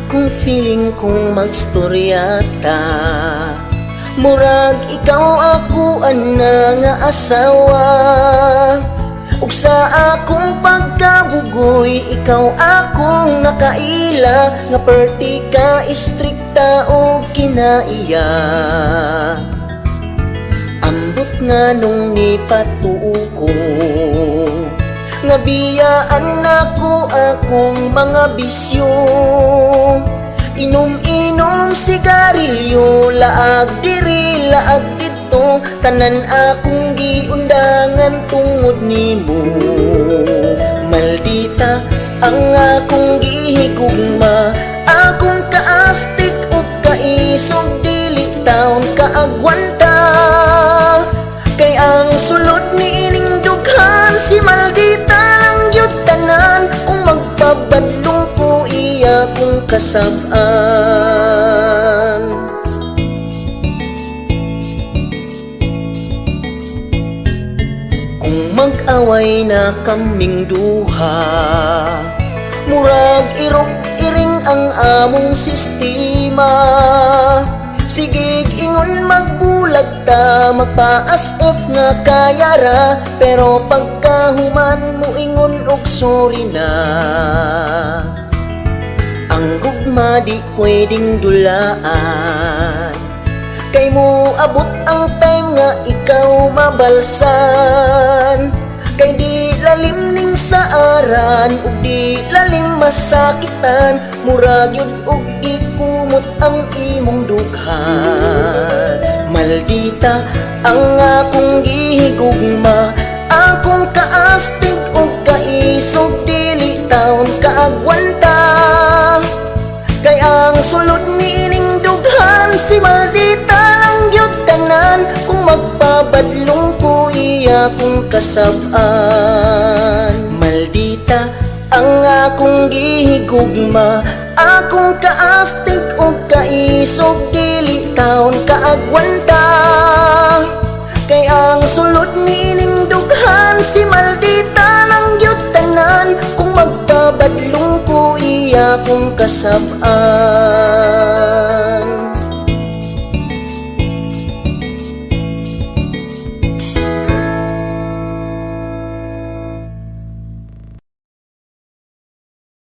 Kung feeling kong magstoryata, murag ikaw ako ana nga asawa. Ug sa akong pagkabugoy, ikaw akong nakaila, nga perti ka istrikta o kinaiya. Ambot nga nung nipatuo ko, nga biyaan ako akong mga bisyo. Inom-inom sigarilyo, laag diri laag dito, tanan akong giundangan tungod nimo. Maldita ang akong gihigugma, akong kaastik o kaisog, dili taon kaagwanta. Kay ang sulod ni ining dughan, si maldita lang gyud tanan. Kung magpabadlong ko iya kung kasab-an. Kung mag-away na kaming duha, murag irok-iring ang among sistema. Sige ingon magbulag ta, magpa-as-if nga kayara, pero pagkahuman mo ingon og sorry na. Ang gugma di pwedeng dulaan, kay mo abot ang time nga ikaw mabalsan. Kay di lalim ning saaran, ug di lalim masakitan, murag yun og gikumot ang imong dughan. Maldita ang akong gihigugma, akong kaastig o kaisog, dili taon kaagwanta. Kay ang sulod ni ining dughan, si maldita lang gyud tanan. Kung magpabadlong ko iya kung kasab-an. Maldita ang akong gihigugma, akong kaastig o kaisog, dili taon kaagwanta. Kay ang sulod ni ining dughan, si maldita lang gyud tanan. Kung magpabadlong ko iya kung kasab-an.